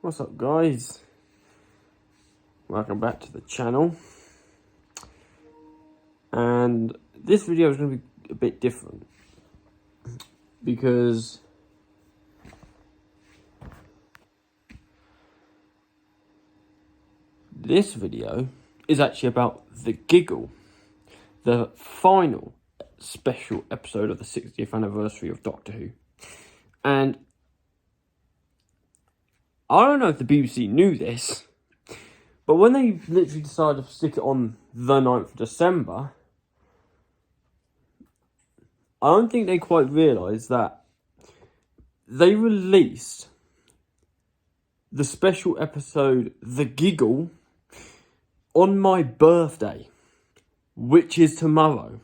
What's up, guys? Welcome back to the channel. And this video is going to be a bit different because this video is actually about the Giggle, the final special episode of the 60th anniversary of Doctor Who. And I don't know if the BBC knew this, but when they literally decided to stick it on the 9th of December, I don't think they quite realised that they released the special episode, The Giggle, on my birthday, which is tomorrow.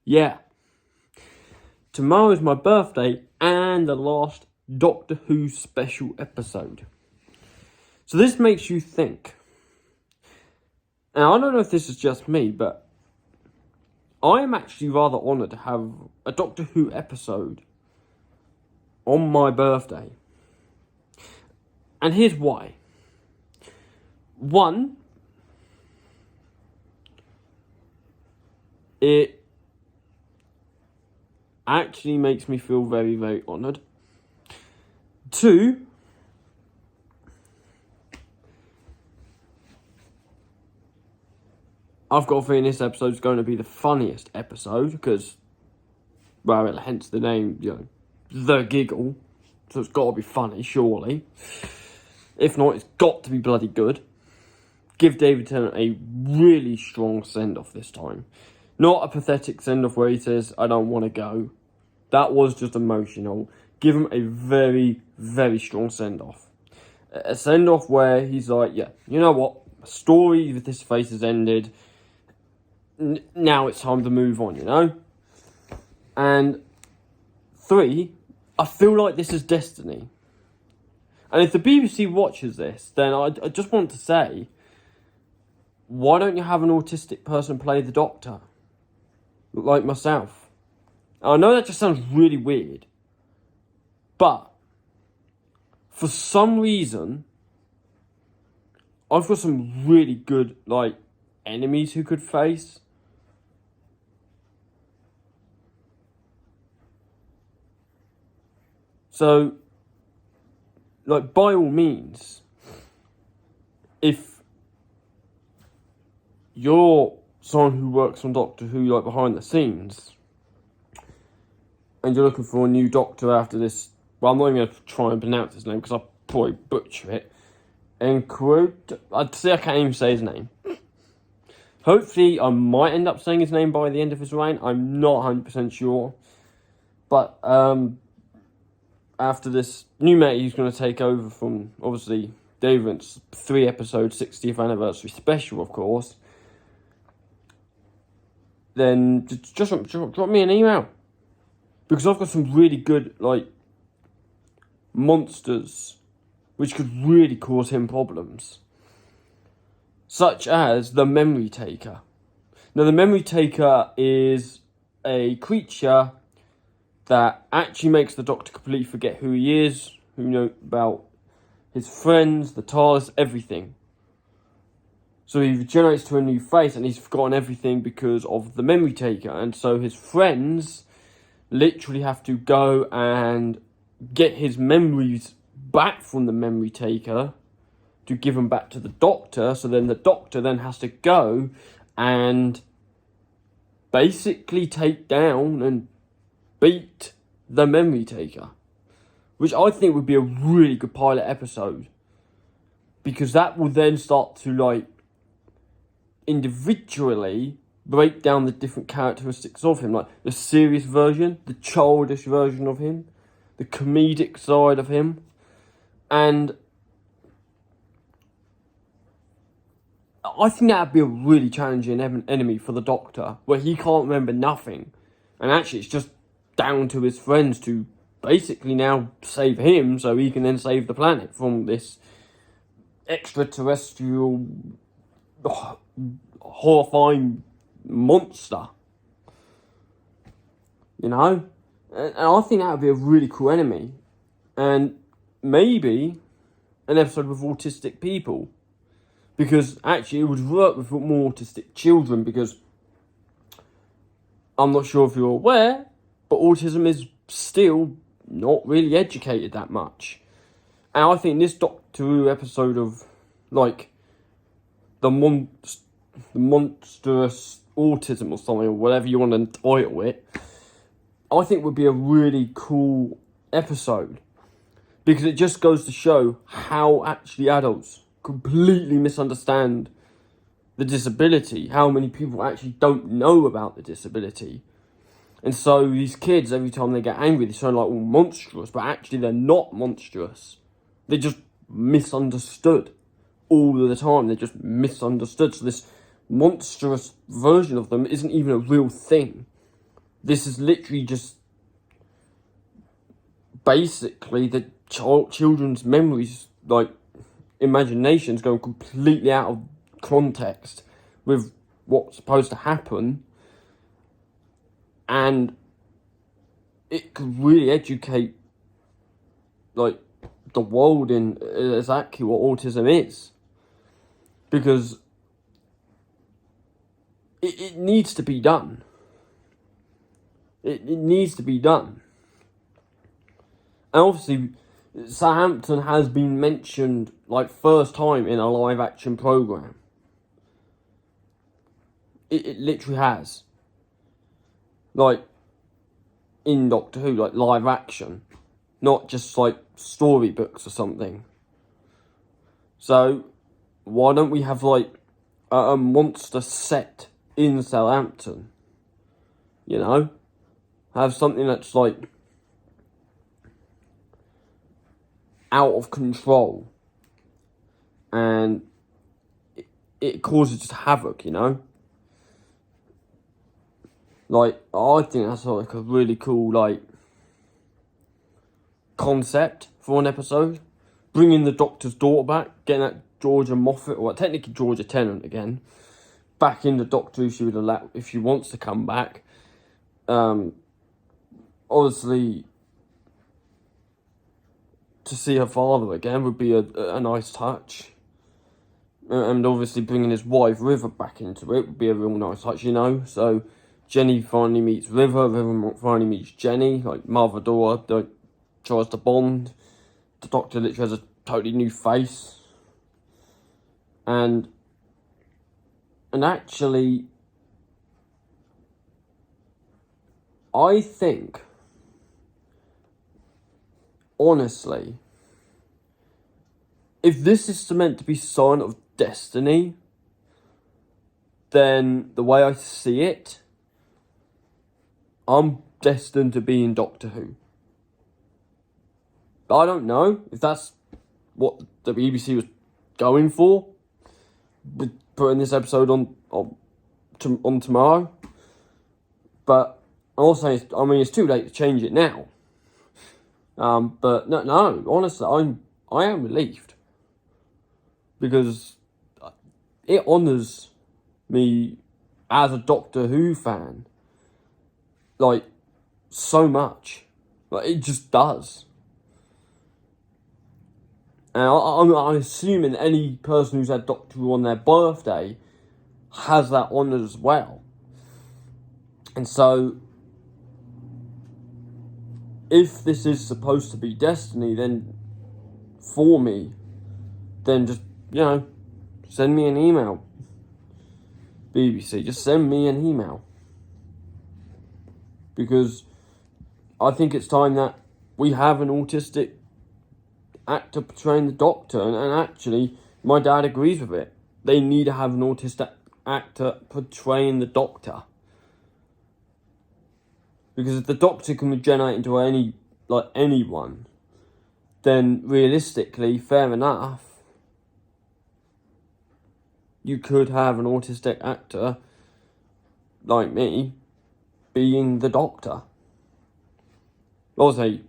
Yeah. Tomorrow is my birthday and the last Doctor Who special episode. So this makes you think. Now, I don't know if this is just me, but I am actually rather honoured to have a Doctor Who episode on my birthday. And here's why. One, it actually makes me feel very, very honoured. Two, I've got a feeling this episode is going to be the funniest episode because, well, hence the name, The Giggle. So it's got to be funny, surely. If not, it's got to be bloody good. Give David Tennant a really strong send-off this time. Not a pathetic send-off where he says, I don't want to go. That was just emotional. Give him a very, very strong send-off. A send-off where he's like, yeah, you know what? The story with this face has ended. Now it's time to move on, you know? And three, I feel like this is destiny. And if the BBC watches this, then I just want to say, why don't you have an autistic person play the Doctor? Like myself. I know that just sounds really weird. But, for some reason, I've got some really good, enemies who could face. So, by all means, if you're someone who works on Doctor Who, behind the scenes, and you're looking for a new Doctor after this, well, I'm not even going to try and pronounce his name because I'll probably butcher it. I'd say I can't even say his name. Hopefully, I might end up saying his name by the end of his reign. I'm not 100% sure. But, after this new mate, he's going to take over from, obviously, David's 3-episode 60th anniversary special, of course. Then just drop me an email. Because I've got some really good, monsters which could really cause him problems. Such as the Memory Taker. Now, the Memory Taker is a creature that actually makes the Doctor completely forget who he is, who knows about his friends, the TARDIS, everything. So he regenerates to a new face and he's forgotten everything because of the Memory Taker. And so his friends literally have to go and get his memories back from the Memory Taker to give them back to the Doctor. So then the Doctor then has to go and basically take down and beat the Memory Taker, which I think would be a really good pilot episode, because that will then start to individually break down the different characteristics of him, like the serious version, the childish version of him, the comedic side of him. And I think that would be a really challenging enemy for the Doctor, where he can't remember nothing. And actually it's just down to his friends to basically now save him so he can then save the planet from this extraterrestrial horrifying monster. You know? And I think that would be a really cool enemy. And maybe an episode with autistic people. Because actually it would work with more autistic children, because I'm not sure if you're aware, but autism is still not really educated that much. And I think this Doctor Who episode of, like, the monstrous autism or something, or whatever you want to title it, I think would be a really cool episode. Because it just goes to show how actually adults completely misunderstand the disability, how many people actually don't know about the disability. And so these kids, every time they get angry, they sound like all monstrous, but actually they're not monstrous. They're just misunderstood all of the time. They're just misunderstood. So this monstrous version of them isn't even a real thing. This is literally just basically the children's memories, like imaginations, going completely out of context with what's supposed to happen, and it could really educate, like, the world in exactly what autism is, because it needs to be done. It needs to be done. And obviously, Southampton has been mentioned, like, first time in a live action programme. It literally has. Like, in Doctor Who, like, live action. Not just, like, storybooks or something. So, why don't we have, like, a monster set in Southampton? You know? Have something that's, like, out of control. And it causes just havoc, you know? Like, I think that's, like, a really cool, like, concept for an episode. Bringing the Doctor's daughter back, getting that Georgia Moffat, or technically Georgia Tennant again, back in the Doctor Who she would allow, if she wants to come back. Obviously, to see her father again would be a nice touch. And obviously bringing his wife River back into it would be a real nice touch, you know. So Jenny finally meets River, River finally meets Jenny, like mother-daughter, tries to bond. The Doctor literally has a totally new face. And actually, I think, honestly, if this is meant to be sign of destiny, then the way I see it, I'm destined to be in Doctor Who. But I don't know if that's what the BBC was going for with putting this episode on tomorrow. But also, I mean, it's too late to change it now. But no, honestly, I am relieved, because it honours me as a Doctor Who fan, like, so much. Like, it just does. And I'm assuming any person who's had Doctor Who on their birthday has that honour as well. And so, if this is supposed to be destiny, then for me, then just, you know, send me an email. BBC, just send me an email. Because I think it's time that we have an autistic actor portraying the Doctor, and actually, my dad agrees with it. They need to have an autistic actor portraying the Doctor. Because if the Doctor can regenerate into anyone, then realistically, fair enough, you could have an autistic actor like me being the Doctor. Also,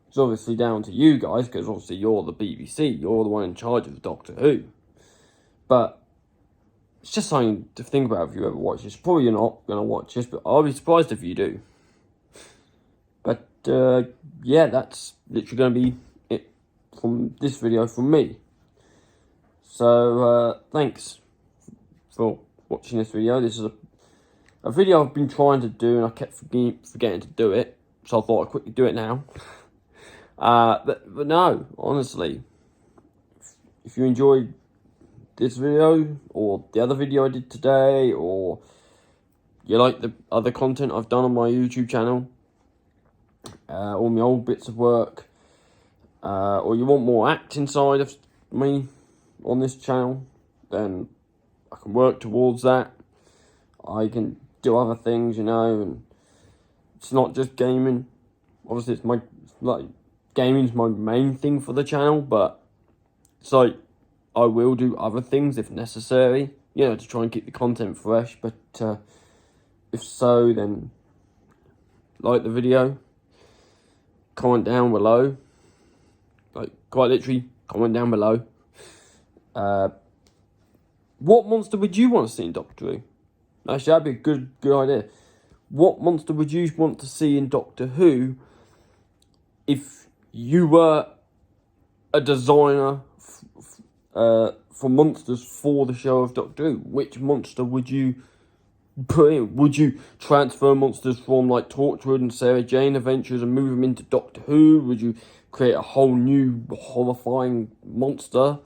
it's obviously down to you guys, because obviously you're the BBC, you're the one in charge of Doctor Who. But it's just something to think about if you ever watch this. Probably you're not going to watch this, but I'll be surprised if you do. But, yeah, that's literally going to be it from this video from me. So thanks for watching this video. This is a video I've been trying to do, and I kept forgetting to do it, so I thought I'd quickly do it now. But no, honestly, if you enjoyed this video or the other video I did today, or you like the other content I've done on my YouTube channel, all my old bits of work, or you want more acting side of me on this channel, then I can work towards that. I can do other things, you know, and it's not just gaming. Obviously, gaming's my main thing for the channel, but it's like I will do other things if necessary, you know, to try and keep the content fresh. But if so, then like the video, comment down below, like quite literally comment down below. What monster would you want to see in Doctor Who? Actually, that'd be a good idea. What monster would you want to see in Doctor Who if you were a designer for monsters for the show of Doctor Who? Which monster would you put in? Would you transfer monsters from like Torchwood and Sarah Jane Adventures and move them into Doctor Who? Would you create a whole new horrifying monster?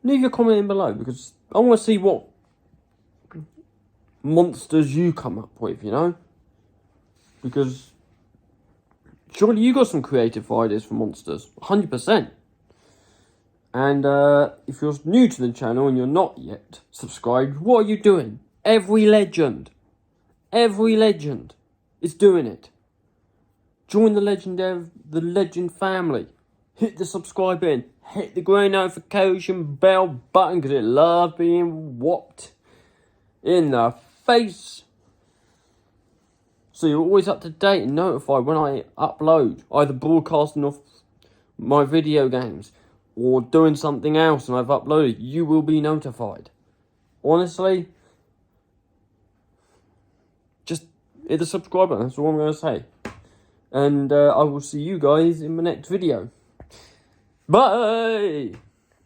Leave your comment in below, because I want to see what monsters you come up with, you know? Because surely you got some creative ideas for monsters, 100%. And if you're new to the channel and you're not yet subscribed, what are you doing? Every legend is doing it. Join the Legend family. Hit the subscribe button. Hit the grey notification bell button, because it loves being whopped in the face. So you're always up to date and notified when I upload, either broadcasting off my video games or doing something else and I've uploaded. You will be notified. Honestly, just hit the subscribe button. That's all I'm going to say. And I will see you guys in the next video. Bye!